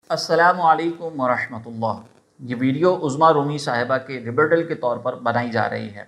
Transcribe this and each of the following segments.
السلام علیکم ورحمۃ اللہ۔ یہ ویڈیو عظمیٰ رومی صاحبہ کے ریبرٹل کے طور پر بنائی جا رہی ہے۔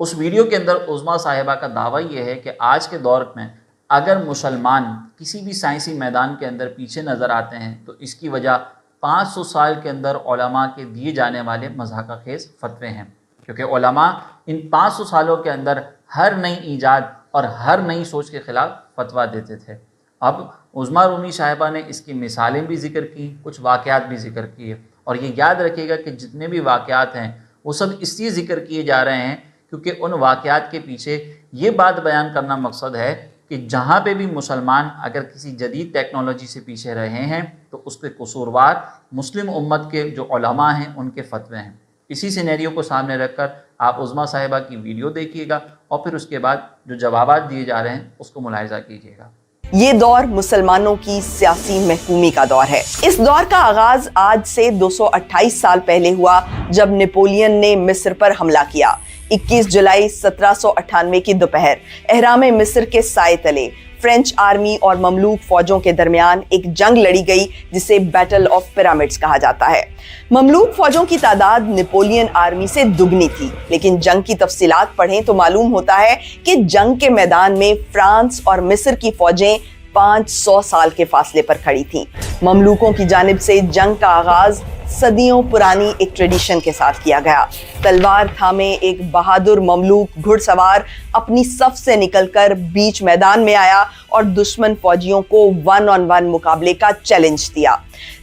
اس ویڈیو کے اندر عظمیٰ صاحبہ کا دعویٰ یہ ہے کہ آج کے دور میں اگر مسلمان کسی بھی سائنسی میدان کے اندر پیچھے نظر آتے ہیں تو اس کی وجہ 500 سال کے اندر علماء کے دیے جانے والے مضحکہ خیز فتوے ہیں، کیونکہ علماء ان 500 سالوں کے اندر ہر نئی ایجاد اور ہر نئی سوچ کے خلاف فتویٰ دیتے تھے۔ اب عظمیٰ رومی صاحبہ نے اس کی مثالیں بھی ذکر کی، کچھ واقعات بھی ذکر کیے، اور یہ یاد رکھیے گا کہ جتنے بھی واقعات ہیں وہ سب اس لیے ذکر کیے جا رہے ہیں کیونکہ ان واقعات کے پیچھے یہ بات بیان کرنا مقصد ہے کہ جہاں پہ بھی مسلمان اگر کسی جدید ٹیکنالوجی سے پیچھے رہے ہیں تو اس کے قصوروار مسلم امت کے جو علماء ہیں ان کے فتوے ہیں۔ اسی سینیریو کو سامنے رکھ کر آپ عظمیٰ صاحبہ کی ویڈیو دیکھیے گا اور پھر اس کے بعد جو جوابات دیے جا رہے ہیں اس کو ملاحظہ کیجیے گا۔ یہ دور مسلمانوں کی سیاسی محکومی کا دور ہے۔ اس دور کا آغاز آج سے 228 سال پہلے ہوا جب نیپولین نے مصر پر حملہ کیا۔ 21 جولائی 1798 کی دوپہر اہرام مصر کے سائے تلے فرینچ آرمی اور مملوک فوجوں کے درمیان ایک جنگ لڑی گئی جسے بیٹل آف پیرامڈز کہا جاتا ہے۔ مملوک فوجوں کی تعداد نیپولین آرمی سے دگنی تھی، لیکن جنگ کی تفصیلات پڑھیں تو معلوم ہوتا ہے کہ جنگ کے میدان میں فرانس اور مصر کی فوجیں 500 سال کے فاصلے پر کھڑی تھیں۔ مملوکوں کی جانب سے جنگ کا آغاز صدیوں پرانی ایک ٹریڈیشن کے ساتھ کیا گیا۔ تلوار تھامے ایک بہادر مملوک گھڑ سوار اپنی صف سے نکل کر بیچ میدان میں آیا اور دشمن فوجیوں کو 1 on 1 مقابلے کا چیلنج دیا۔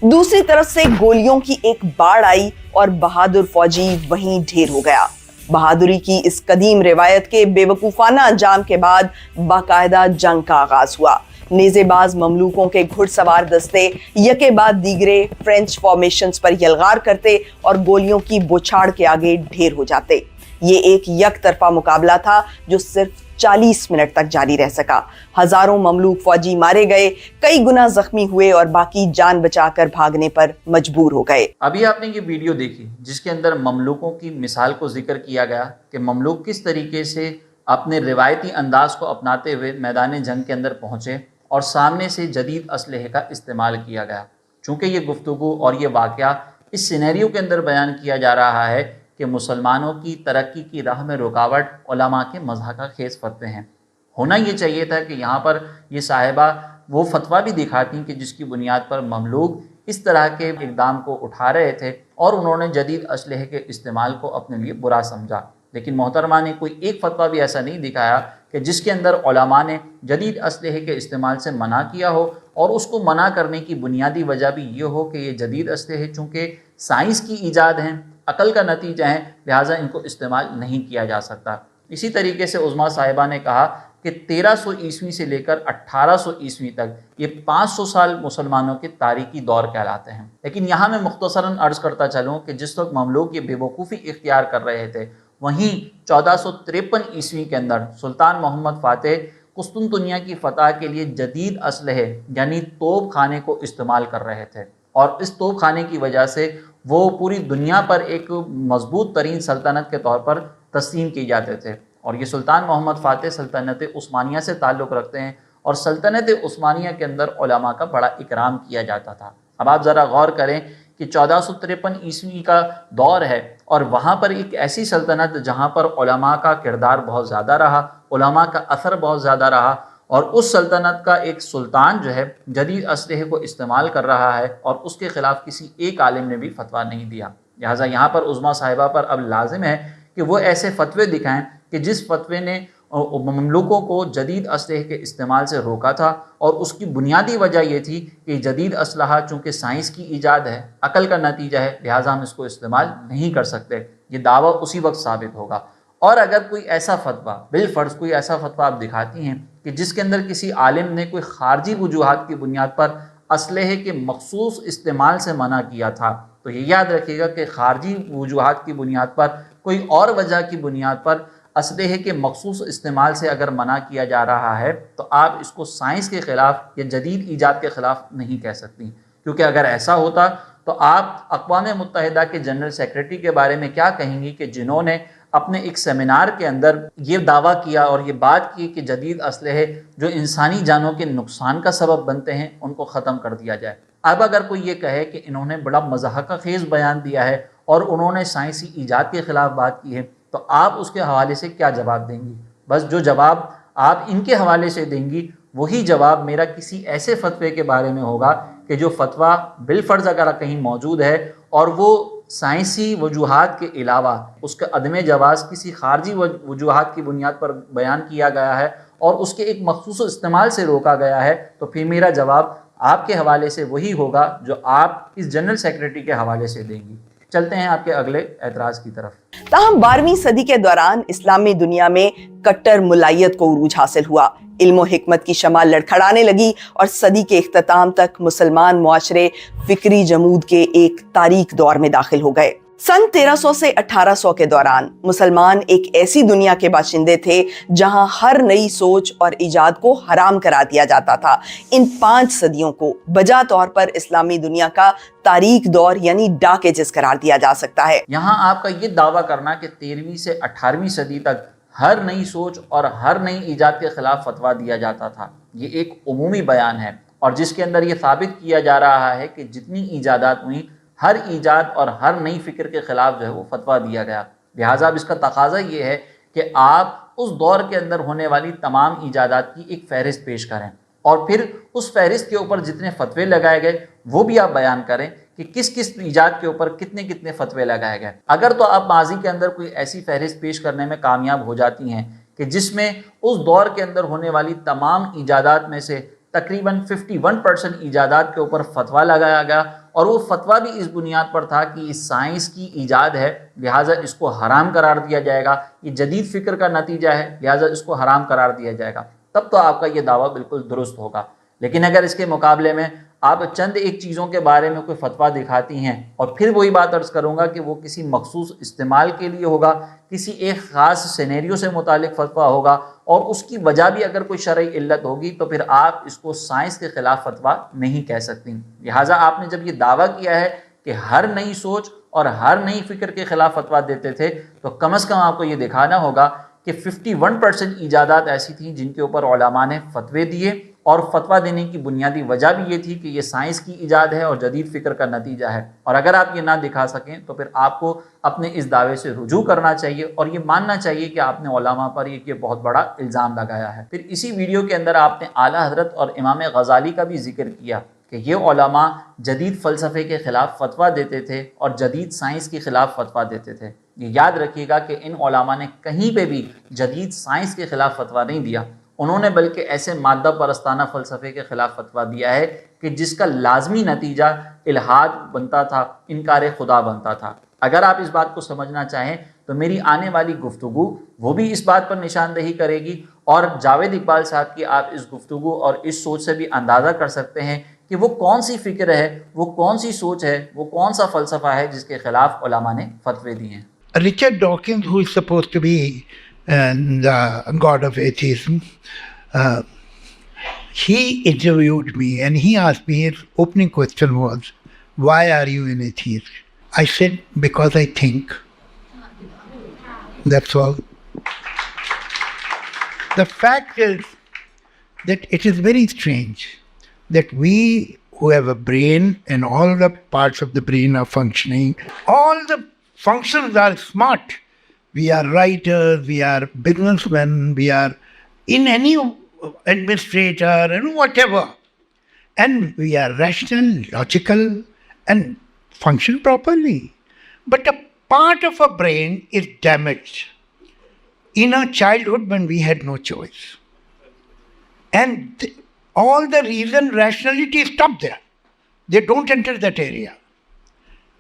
دوسری طرف سے گولیوں کی ایک باڑ آئی اور بہادر فوجی وہیں ڈھیر ہو گیا۔ بہادری کی اس قدیم روایت کے بے وقوفانہ انجام کے بعد باقاعدہ جنگ کا آغاز ہوا۔ نیزے باز مملوکوں کے گھڑ سوار دستے یکے بعد دیگرے فرینچ فارمیشنز پر یلغار کرتے اور گولیوں کی بوچھاڑ کے آگے ڈھیر ہو جاتے۔ یہ ایک یک طرفہ مقابلہ تھا جو صرف 40 منٹ تک جاری رہ سکا۔ ہزاروں مملوک فوجی مارے گئے، کئی گنا زخمی ہوئے اور باقی جان بچا کر بھاگنے پر مجبور ہو گئے۔ ابھی آپ نے یہ ویڈیو دیکھی جس کے اندر مملوکوں کی مثال کو ذکر کیا گیا کہ مملوک کس طریقے سے اپنے روایتی انداز کو اپناتے ہوئے میدان جنگ کے اندر پہنچے اور سامنے سے جدید اسلحے کا استعمال کیا گیا۔ چونکہ یہ گفتگو اور یہ واقعہ اس سینیریو کے اندر بیان کیا جا رہا ہے کہ مسلمانوں کی ترقی کی راہ میں رکاوٹ علماء کے مضحکہ خیز فتوے ہیں۔ ہونا یہ چاہیے تھا کہ یہاں پر یہ صاحبہ وہ فتویٰ بھی دکھاتی کہ جس کی بنیاد پر مملوک اس طرح کے اقدام کو اٹھا رہے تھے اور انہوں نے جدید اسلحے کے استعمال کو اپنے لیے برا سمجھا۔ لیکن محترمہ نے کوئی ایک فتویٰ بھی ایسا نہیں دکھایا کہ جس کے اندر علماء نے جدید اسلحے کے استعمال سے منع کیا ہو، اور اس کو منع کرنے کی بنیادی وجہ بھی یہ ہو کہ یہ جدید اسلحے چونکہ سائنس کی ایجاد ہیں، عقل کا نتیجہ ہیں، لہٰذا ان کو استعمال نہیں کیا جا سکتا۔ اسی طریقے سے عظمیٰ صاحبہ نے کہا کہ 1300 عیسوی سے لے کر 1800 عیسوی تک یہ 500 سال مسلمانوں کے تاریخی دور کہلاتے ہیں۔ لیکن یہاں میں مختصراً عرض کرتا چلوں کہ جس وقت مملوک یہ بے وقوفی اختیار کر رہے تھے، وہیں 1453 عیسوی کے اندر سلطان محمد فاتح قسطنطنیہ کی فتح کے لیے جدید اسلحے یعنی توپ خانے کو استعمال کر رہے تھے، اور اس توپ خانے کی وجہ سے وہ پوری دنیا پر ایک مضبوط ترین سلطنت کے طور پر تسلیم کیے جاتے تھے۔ اور یہ سلطان محمد فاتح سلطنت عثمانیہ سے تعلق رکھتے ہیں، اور سلطنت عثمانیہ کے اندر علماء کا بڑا اکرام کیا جاتا تھا۔ اب آپ ذرا غور کریں کہ 1453 عیسوی کا دور ہے اور وہاں پر ایک ایسی سلطنت جہاں پر علماء کا کردار بہت زیادہ رہا، علماء کا اثر بہت زیادہ رہا، اور اس سلطنت کا ایک سلطان جو ہے جدید اسلحے کو استعمال کر رہا ہے اور اس کے خلاف کسی ایک عالم نے بھی فتویٰ نہیں دیا۔ لہٰذا یہاں پر عظمیٰ صاحبہ پر اب لازم ہے کہ وہ ایسے فتوے دکھائیں کہ جس فتوے نے مملوکوں کو جدید اسلحے کے استعمال سے روکا تھا، اور اس کی بنیادی وجہ یہ تھی کہ جدید اسلحہ چونکہ سائنس کی ایجاد ہے، عقل کا نتیجہ ہے، لہٰذا ہم اس کو استعمال نہیں کر سکتے۔ یہ دعویٰ اسی وقت ثابت ہوگا۔ اور اگر کوئی ایسا فتویٰ بالفرض کوئی ایسا فتویٰ آپ دکھاتی ہیں کہ جس کے اندر کسی عالم نے کوئی خارجی وجوہات کی بنیاد پر اسلحے کے مخصوص استعمال سے منع کیا تھا، تو یہ یاد رکھیے گا کہ خارجی وجوہات کی بنیاد پر کوئی اور وجہ کی بنیاد پر اسلحے کے مخصوص استعمال سے اگر منع کیا جا رہا ہے تو آپ اس کو سائنس کے خلاف یا جدید ایجاد کے خلاف نہیں کہہ سکتی، کیونکہ اگر ایسا ہوتا تو آپ اقوام متحدہ کے جنرل سیکریٹری کے بارے میں کیا کہیں گی کہ جنہوں نے اپنے ایک سیمینار کے اندر یہ دعویٰ کیا اور یہ بات کی کہ جدید اسلحے جو انسانی جانوں کے نقصان کا سبب بنتے ہیں ان کو ختم کر دیا جائے۔ اب اگر کوئی یہ کہے کہ انہوں نے بڑا مضحکہ خیز بیان دیا ہے اور انہوں نے سائنسی ایجاد کے خلاف بات کی ہے، تو آپ اس کے حوالے سے کیا جواب دیں گی؟ بس جو جواب آپ ان کے حوالے سے دیں گی وہی جواب میرا کسی ایسے فتوے کے بارے میں ہوگا کہ جو فتویٰ بالفرض اگر کہیں موجود ہے اور وہ سائنسی وجوہات کے علاوہ اس کا عدم جواز کسی خارجی وجوہات کی بنیاد پر بیان کیا گیا ہے اور اس کے ایک مخصوص استعمال سے روکا گیا ہے، تو پھر میرا جواب آپ کے حوالے سے وہی ہوگا جو آپ اس جنرل سیکریٹری کے حوالے سے دیں گی۔ چلتے ہیں آپ کے اگلے اعتراض کی طرف۔ تاہم 12ویں صدی کے دوران اسلامی دنیا میں کٹر ملائیت کو عروج حاصل ہوا، علم و حکمت کی شمع لڑکھڑانے لگی اور صدی کے اختتام تک مسلمان معاشرے فکری جمود کے ایک تاریک دور میں داخل ہو گئے۔ سن 1300 سے 1800 کے دوران مسلمان ایک ایسی دنیا کے باشندے تھے جہاں ہر نئی سوچ اور ایجاد کو حرام کرا دیا جاتا تھا۔ ان 5 صدیوں کو بجا طور پر اسلامی دنیا کا تاریک دور یعنی ڈارک ایجز قرار دیا جا سکتا ہے۔ یہاں آپ کا یہ دعویٰ کرنا کہ 13ویں سے 18ویں صدی تک ہر نئی سوچ اور ہر نئی ایجاد کے خلاف فتویٰ دیا جاتا تھا، یہ ایک عمومی بیان ہے اور جس کے اندر یہ ثابت کیا جا رہا ہے کہ جتنی ایجادات ہوئیں ہر ایجاد اور ہر نئی فکر کے خلاف جو ہے وہ فتویٰ دیا گیا۔ لہٰذا اب اس کا تقاضا یہ ہے کہ آپ اس دور کے اندر ہونے والی تمام ایجادات کی ایک فہرست پیش کریں اور پھر اس فہرست کے اوپر جتنے فتوے لگائے گئے وہ بھی آپ بیان کریں کہ کس کس ایجاد کے اوپر کتنے کتنے فتوے لگائے گئے۔ اگر تو آپ ماضی کے اندر کوئی ایسی فہرست پیش کرنے میں کامیاب ہو جاتی ہیں کہ جس میں اس دور کے اندر ہونے والی تمام ایجادات میں سے تقریباً 51% ایجادات کے اوپر فتویٰ لگایا گیا اور وہ فتویٰ بھی اس بنیاد پر تھا کہ اس سائنس کی ایجاد ہے لہٰذا اس کو حرام قرار دیا جائے گا، یہ جدید فکر کا نتیجہ ہے لہٰذا اس کو حرام قرار دیا جائے گا، تب تو آپ کا یہ دعویٰ بالکل درست ہوگا۔ لیکن اگر اس کے مقابلے میں آپ چند ایک چیزوں کے بارے میں کوئی فتویٰ دکھاتی ہیں اور پھر وہی بات عرض کروں گا کہ وہ کسی مخصوص استعمال کے لیے ہوگا، کسی ایک خاص سینیریو سے متعلق فتویٰ ہوگا اور اس کی وجہ بھی اگر کوئی شرعی علت ہوگی تو پھر آپ اس کو سائنس کے خلاف فتویٰ نہیں کہہ سکتی۔ لہٰذا آپ نے جب یہ دعویٰ کیا ہے کہ ہر نئی سوچ اور ہر نئی فکر کے خلاف فتویٰ دیتے تھے تو کم از کم آپ کو یہ دکھانا ہوگا کہ 51% ایجادات ایسی تھیں جن کے اوپر علماء نے فتوے دیے اور فتویٰ دینے کی بنیادی وجہ بھی یہ تھی کہ یہ سائنس کی ایجاد ہے اور جدید فکر کا نتیجہ ہے، اور اگر آپ یہ نہ دکھا سکیں تو پھر آپ کو اپنے اس دعوے سے رجوع کرنا چاہیے اور یہ ماننا چاہیے کہ آپ نے علماء پر یہ بہت بڑا الزام لگایا ہے۔ پھر اسی ویڈیو کے اندر آپ نے اعلیٰ حضرت اور امام غزالی کا بھی ذکر کیا کہ یہ علماء جدید فلسفے کے خلاف فتویٰ دیتے تھے اور جدید سائنس کے خلاف فتویٰ دیتے تھے۔ یہ یاد رکھیے گا کہ ان علماء نے کہیں پہ بھی جدید سائنس کے خلاف فتویٰ نہیں دیا، انہوں نے بلکہ ایسے مادہ پرستانہ فلسفے کے خلاف فتویٰ دیا ہے کہ جس کا لازمی نتیجہ الحاد بنتا تھا، انکار خدا بنتا تھا۔ اگر آپ اس بات کو سمجھنا چاہیں تو میری آنے والی گفتگو وہ بھی اس بات پر نشاندہی کرے گی اور جاوید اقبال صاحب کی آپ اس گفتگو اور اس سوچ سے بھی اندازہ کر سکتے ہیں کہ وہ کون سی فکر ہے، وہ کون سی سوچ ہے، وہ کون سا فلسفہ ہے جس کے خلاف علماء نے فتوے دیے ہیں۔ Richard Dawkins, who is supposed to be the god of atheism, he interviewed me and he asked me, his opening question was, why are you an atheist? I said, because I think. That's all. The fact is that it is very strange that we who have a brain and all the parts of the brain are functioning, all the functions are smart. We are writers, we are businessmen, we are in any administrator and whatever. And we are rational, logical and function properly. But a part of our brain is damaged in our childhood when we had no choice. And all the reason, rationality stopped there. They don't enter that area.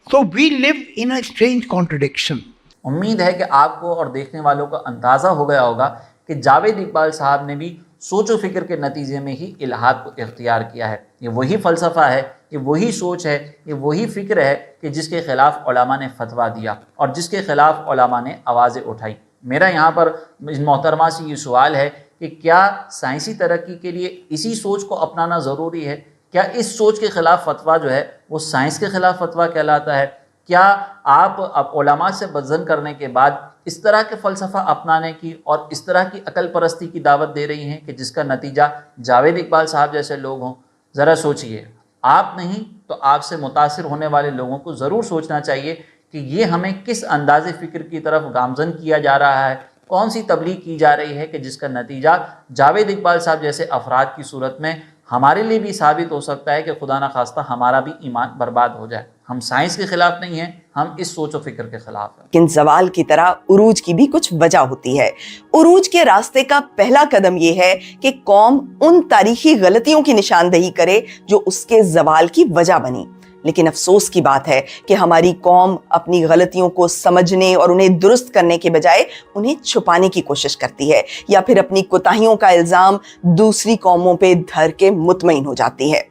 So we live in a strange contradiction. امید ہے کہ آپ کو اور دیکھنے والوں کو اندازہ ہو گیا ہوگا کہ جاوید اقبال صاحب نے بھی سوچ و فکر کے نتیجے میں ہی الحاد کو اختیار کیا ہے۔ یہ وہی فلسفہ ہے، یہ وہی سوچ ہے، یہ وہی فکر ہے کہ جس کے خلاف علماء نے فتویٰ دیا اور جس کے خلاف علماء نے آوازیں اٹھائی۔ میرا یہاں پر محترمہ سے یہ سوال ہے کہ کیا سائنسی ترقی کے لیے اسی سوچ کو اپنانا ضروری ہے؟ کیا اس سوچ کے خلاف فتویٰ جو ہے وہ سائنس کے خلاف فتویٰ کہلاتا ہے؟ کیا آپ علماء سے بدظن کرنے کے بعد اس طرح کے فلسفہ اپنانے کی اور اس طرح کی عقل پرستی کی دعوت دے رہی ہیں کہ جس کا نتیجہ جاوید اقبال صاحب جیسے لوگ ہوں؟ ذرا سوچئے، آپ نہیں تو آپ سے متاثر ہونے والے لوگوں کو ضرور سوچنا چاہیے کہ یہ ہمیں کس انداز فکر کی طرف گامزن کیا جا رہا ہے، کون سی تبلیغ کی جا رہی ہے کہ جس کا نتیجہ جاوید اقبال صاحب جیسے افراد کی صورت میں ہمارے لیے بھی ثابت ہو سکتا ہے کہ خدا نخواستہ ہمارا بھی ایمان برباد ہو جائے۔ ہم سائنس کے خلاف نہیں ہیں، ہم اس سوچ و فکر کے خلاف ہیں۔ لیکن زوال کی طرح عروج کی بھی کچھ وجہ ہوتی ہے۔ عروج کے راستے کا پہلا قدم یہ ہے کہ قوم ان تاریخی غلطیوں کی نشاندہی کرے جو اس کے زوال کی وجہ بنی۔ لیکن افسوس کی بات ہے کہ ہماری قوم اپنی غلطیوں کو سمجھنے اور انہیں درست کرنے کے بجائے انہیں چھپانے کی کوشش کرتی ہے، یا پھر اپنی کوتاہیوں کا الزام دوسری قوموں پہ دھر کے مطمئن ہو جاتی ہے۔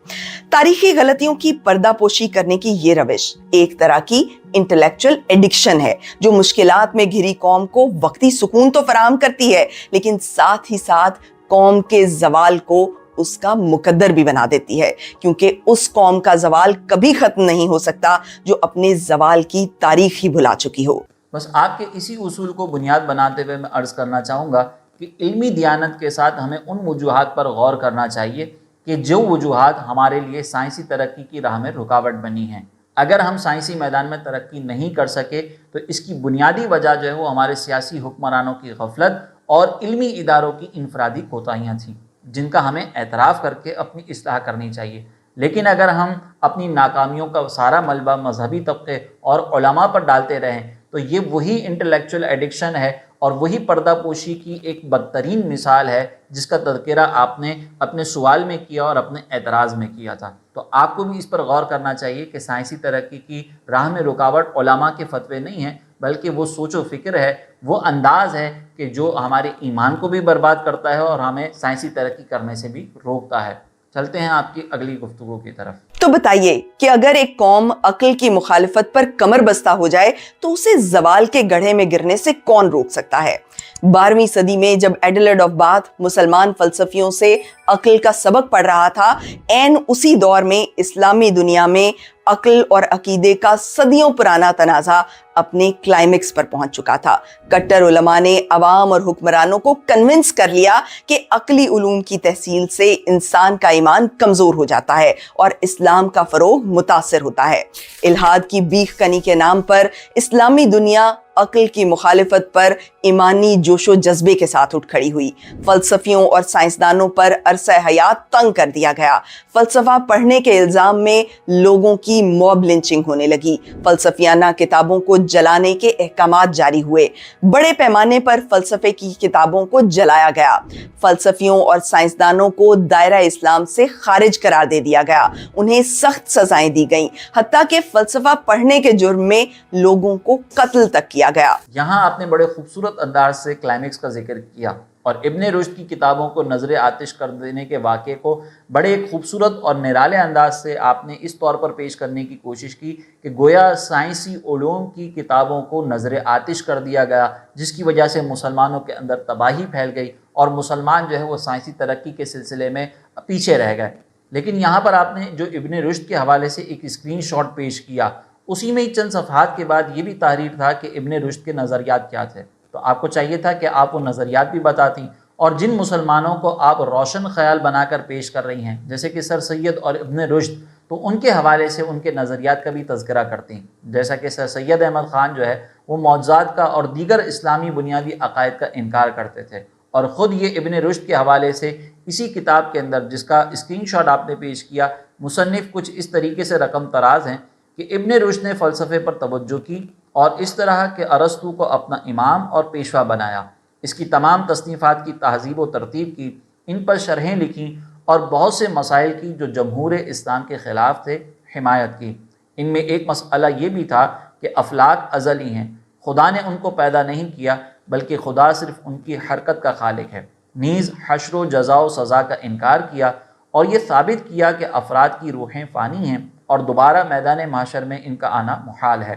تاریخی غلطیوں کی پردہ پوشی کرنے کی یہ روش ایک طرح کی انٹلیکچوئل ایڈکشن ہے، جو مشکلات میں گھری قوم کو وقتی سکون تو فراہم کرتی ہے، لیکن ساتھ ہی ساتھ قوم کے زوال کو اس کا مقدر بھی بنا دیتی ہے، کیونکہ اس قوم کا زوال کبھی ختم نہیں ہو سکتا جو اپنے زوال کی تاریخ ہی بھلا چکی ہو۔ بس آپ کے اسی اصول کو بنیاد بناتے ہوئے میں عرض کرنا چاہوں گا کہ علمی دیانت کے ساتھ ہمیں ان وجوہات پر غور کرنا چاہیے کہ جو وجوہات ہمارے لیے سائنسی ترقی کی راہ میں رکاوٹ بنی ہیں۔ اگر ہم سائنسی میدان میں ترقی نہیں کر سکے تو اس کی بنیادی وجہ جو ہے وہ ہمارے سیاسی حکمرانوں کی غفلت اور علمی اداروں کی انفرادی کوتاہیاں تھیں، جن کا ہمیں اعتراف کر کے اپنی اصلاح کرنی چاہیے۔ لیکن اگر ہم اپنی ناکامیوں کا سارا ملبہ مذہبی طبقے اور علماء پر ڈالتے رہیں تو یہ وہی انٹلیکچوئل ایڈکشن ہے اور وہی پردہ پوشی کی ایک بدترین مثال ہے جس کا تذکرہ آپ نے اپنے سوال میں کیا اور اپنے اعتراض میں کیا تھا۔ تو آپ کو بھی اس پر غور کرنا چاہیے کہ سائنسی ترقی کی راہ میں رکاوٹ علماء کے فتوے نہیں ہیں، بلکہ وہ سوچ و فکر ہے، وہ انداز ہے کہ جو ہمارے ایمان کو بھی برباد کرتا ہے اور ہمیں سائنسی ترقی کرنے سے بھی روکتا ہے۔ چلتے ہیں آپ کی اگلی گفتگو کی طرف۔ تو بتائیے کہ اگر ایک قوم عقل کی مخالفت پر کمر بستہ ہو جائے تو اسے زوال کے گڑھے میں گرنے سے کون روک سکتا ہے؟ 12ویں صدی میں جب ایڈلیڈ آف باتھ مسلمان فلسفیوں سے عقل کا سبق پڑھ رہا تھا، عین اسی دور میں اسلامی دنیا میں عقل اور عقیدے کا صدیوں پرانا تنازع اپنے کلائمیکس پر پہنچ چکا تھا۔ کٹر علماء نے عوام اور حکمرانوں کو کنونس کر لیا کہ عقلی علوم کی تحصیل سے انسان کا ایمان کمزور ہو جاتا ہے اور اسلام کا فروغ متاثر ہوتا ہے۔ الحاد کی بیخ کنی کے نام پر اسلامی دنیا عقل کی مخالفت پر ایمانی جوش و جذبے کے ساتھ اٹھ کھڑی ہوئی۔ فلسفیوں اور سائنسدانوں پر عرصہ حیات تنگ کر دیا گیا۔ فلسفہ پڑھنے کے الزام میں لوگوں کی موب لنچنگ ہونے لگی۔ فلسفیانہ کتابوں کو جلانے کے احکامات جاری ہوئے۔ بڑے پیمانے پر فلسفے کی کتابوں کو جلایا گیا۔ فلسفیوں اور سائنسدانوں کو دائرہ اسلام سے خارج قرار دے دیا گیا۔ انہیں سخت سزائیں دی گئیں، حتیٰ کہ فلسفہ پڑھنے کے جرم میں لوگوں کو قتل تک کیا گیا۔ یہاں آپ نے بڑے خوبصورت انداز سے کلائمیکس کا ذکر کیا اور ابن رشد کی کتابوں کو نظر آتش کر دینے کے واقعے کو بڑے ایک خوبصورت اور نرالے انداز سے آپ نے اس طور پر پیش کرنے کی کوشش کی کہ گویا سائنسی علوم کی کتابوں کو نظر آتش کر دیا گیا، جس کی وجہ سے مسلمانوں کے اندر تباہی پھیل گئی اور مسلمان جو ہے وہ سائنسی ترقی کے سلسلے میں پیچھے رہ گئے۔ لیکن یہاں پر آپ نے جو ابن رشد کے حوالے سے ایک اسکرین شاٹ پیش کیا، اسی میں چند صفحات کے بعد یہ بھی تحریر تھا کہ ابن رشد کے نظریات کیا تھے۔ تو آپ کو چاہیے تھا کہ آپ وہ نظریات بھی بتاتی اور جن مسلمانوں کو آپ روشن خیال بنا کر پیش کر رہی ہیں جیسے کہ سر سید اور ابن رشد، تو ان کے حوالے سے ان کے نظریات کا بھی تذکرہ کرتی ہیں۔ جیسا کہ سر سید احمد خان جو ہے وہ معجزات کا اور دیگر اسلامی بنیادی عقائد کا انکار کرتے تھے، اور خود یہ ابن رشد کے حوالے سے اسی کتاب کے اندر جس کا اسکرین شاٹ آپ نے پیش کیا، مصنف کچھ اس طریقے سے رقم تراز ہیں کہ ابن رشد نے فلسفے پر توجہ کی اور اس طرح کہ ارسطو کو اپنا امام اور پیشوا بنایا، اس کی تمام تصنیفات کی تہذیب و ترتیب کی، ان پر شرحیں لکھیں اور بہت سے مسائل کی جو جمہور اسلام کے خلاف تھے حمایت کی۔ ان میں ایک مسئلہ یہ بھی تھا کہ افلاک ازلی ہیں، خدا نے ان کو پیدا نہیں کیا بلکہ خدا صرف ان کی حرکت کا خالق ہے۔ نیز حشر و جزا و سزا کا انکار کیا اور یہ ثابت کیا کہ افراد کی روحیں فانی ہیں اور دوبارہ میدان محشر میں ان کا آنا محال ہے۔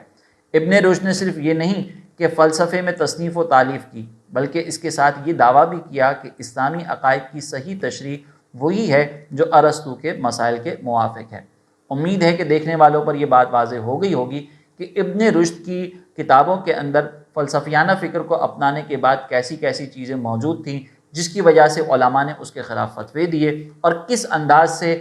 ابن رشد نے صرف یہ نہیں کہ فلسفے میں تصنیف و تالیف کی، بلکہ اس کے ساتھ یہ دعویٰ بھی کیا کہ اسلامی عقائد کی صحیح تشریح وہی ہے جو ارسطو کے مسائل کے موافق ہے۔ امید ہے کہ دیکھنے والوں پر یہ بات واضح ہو گئی ہوگی کہ ابن رشد کی کتابوں کے اندر فلسفیانہ فکر کو اپنانے کے بعد کیسی کیسی چیزیں موجود تھیں جس کی وجہ سے علماء نے اس کے خلاف فتوے دیے، اور کس انداز سے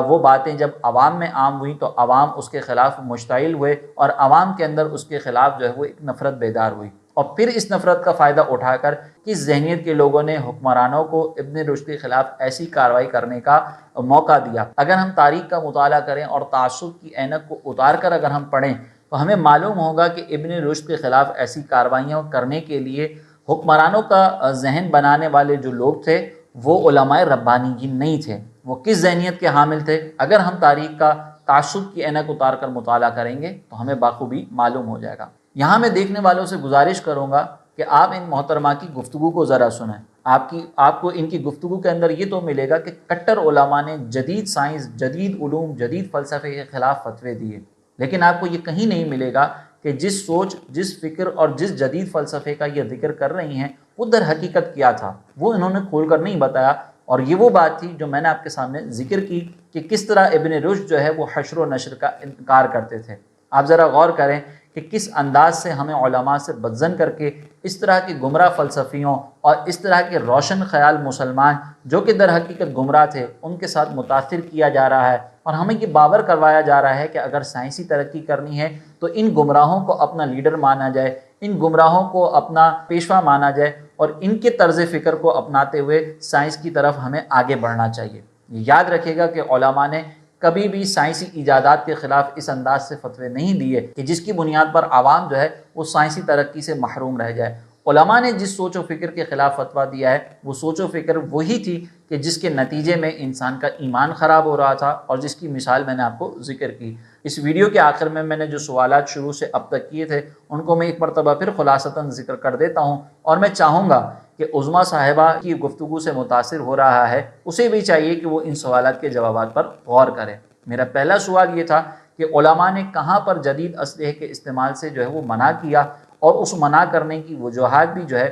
وہ باتیں جب عوام میں عام ہوئیں تو عوام اس کے خلاف مشتعل ہوئے، اور عوام کے اندر اس کے خلاف جو ہے وہ ایک نفرت بیدار ہوئی، اور پھر اس نفرت کا فائدہ اٹھا کر کس ذہنیت کے لوگوں نے حکمرانوں کو ابن رشد کے خلاف ایسی کارروائی کرنے کا موقع دیا۔ اگر ہم تاریخ کا مطالعہ کریں اور تعصب کی اینک کو اتار کر اگر ہم پڑھیں تو ہمیں معلوم ہوگا کہ ابن رشد کے خلاف ایسی کارروائیاں کرنے کے لیے حکمرانوں کا ذہن بنانے والے جو لوگ تھے وہ علماء ربانیین نہیں تھے۔ وہ کس ذہنیت کے حامل تھے؟ اگر ہم تاریخ کا تعصب کی اینک اتار کر مطالعہ کریں گے تو ہمیں بخوبی معلوم ہو جائے گا۔ یہاں میں دیکھنے والوں سے گزارش کروں گا کہ آپ ان محترمہ کی گفتگو کو ذرا سنیں۔ آپ کو ان کی گفتگو کے اندر یہ تو ملے گا کہ کٹر علماء نے جدید سائنس، جدید علوم، جدید فلسفے کے خلاف فتوے دیے، لیکن آپ کو یہ کہیں نہیں ملے گا کہ جس سوچ، جس فکر اور جس جدید فلسفے کا یہ ذکر کر رہی ہیں وہ در حقیقت کیا تھا، وہ انہوں نے کھول کر نہیں بتایا۔ اور یہ وہ بات تھی جو میں نے آپ کے سامنے ذکر کی کہ کس طرح ابن رشد جو ہے وہ حشر و نشر کا انکار کرتے تھے۔ آپ ذرا غور کریں کہ کس انداز سے ہمیں علماء سے بدظن کر کے اس طرح کے گمراہ فلسفیوں اور اس طرح کے روشن خیال مسلمان جو کہ در حقیقت گمراہ تھے ان کے ساتھ متاثر کیا جا رہا ہے، اور ہمیں یہ باور کروایا جا رہا ہے کہ اگر سائنسی ترقی کرنی ہے تو ان گمراہوں کو اپنا لیڈر مانا جائے، ان گمراہوں کو اپنا پیشوا مانا جائے، اور ان کے طرز فکر کو اپناتے ہوئے سائنس کی طرف ہمیں آگے بڑھنا چاہیے۔ یاد رکھے گا کہ علماء نے کبھی بھی سائنسی ایجادات کے خلاف اس انداز سے فتوے نہیں دیے کہ جس کی بنیاد پر عوام جو ہے وہ سائنسی ترقی سے محروم رہ جائے۔ علماء نے جس سوچ و فکر کے خلاف فتویٰ دیا ہے وہ سوچ و فکر وہی تھی کہ جس کے نتیجے میں انسان کا ایمان خراب ہو رہا تھا، اور جس کی مثال میں نے آپ کو ذکر کی۔ اس ویڈیو کے آخر میں نے جو سوالات شروع سے اب تک کیے تھے ان کو میں ایک مرتبہ پھر خلاصتاً ذکر کر دیتا ہوں، اور میں چاہوں گا کہ عظمیٰ صاحبہ کی گفتگو سے متاثر ہو رہا ہے اسے بھی چاہیے کہ وہ ان سوالات کے جوابات پر غور کرے۔ میرا پہلا سوال یہ تھا کہ علماء نے کہاں پر جدید اسلحے کے استعمال سے جو ہے وہ منع کیا، اور اس منع کرنے کی وجوہات بھی جو ہے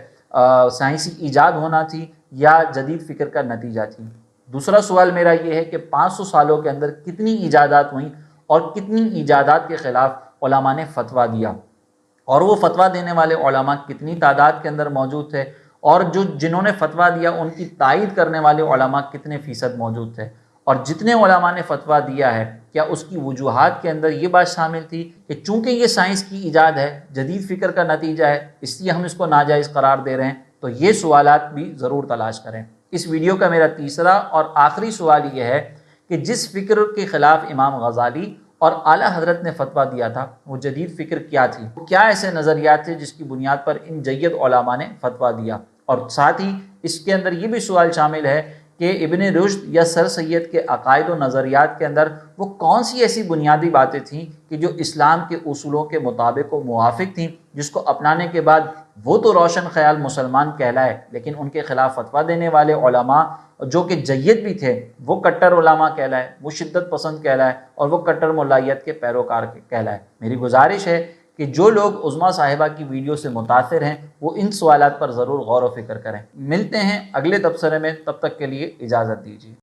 سائنسی ایجاد ہونا تھی یا جدید فکر کا نتیجہ تھی۔ دوسرا سوال میرا یہ ہے کہ 500 سالوں کے اندر کتنی ایجادات ہوئیں اور کتنی ایجادات کے خلاف علماء نے فتویٰ دیا، اور وہ فتویٰ دینے والے علماء کتنی تعداد کے اندر موجود تھے، اور جنہوں نے فتویٰ دیا ان کی تائید کرنے والے علماء کتنے فیصد موجود تھے، اور جتنے علماء نے فتویٰ دیا ہے کیا اس کی وجوہات کے اندر یہ بات شامل تھی کہ چونکہ یہ سائنس کی ایجاد ہے، جدید فکر کا نتیجہ ہے، اس لیے ہم اس کو ناجائز قرار دے رہے ہیں؟ تو یہ سوالات بھی ضرور تلاش کریں۔ اس ویڈیو کا میرا تیسرا اور آخری سوال یہ ہے کہ جس فکر کے خلاف امام غزالی اور اعلیٰ حضرت نے فتویٰ دیا تھا وہ جدید فکر کیا تھی؟ کیا ایسے نظریات تھے جس کی بنیاد پر ان جید علماء نے فتویٰ دیا؟ اور ساتھ ہی اس کے اندر یہ بھی سوال شامل ہے کہ ابن رشد یا سر سید کے عقائد و نظریات کے اندر وہ کون سی ایسی بنیادی باتیں تھیں کہ جو اسلام کے اصولوں کے مطابق و موافق تھیں، جس کو اپنانے کے بعد وہ تو روشن خیال مسلمان کہلائے، لیکن ان کے خلاف فتویٰ دینے والے علماء جو کہ جید بھی تھے وہ کٹر علماء کہلائے، وہ شدت پسند کہلائے، اور وہ کٹر ملائیت کے پیروکار کہلائے۔ میری گزارش ہے کہ جو لوگ عظمیٰ صاحبہ کی ویڈیو سے متاثر ہیں وہ ان سوالات پر ضرور غور و فکر کریں۔ ملتے ہیں اگلے تبصرے میں، تب تک کے لیے اجازت دیجیے۔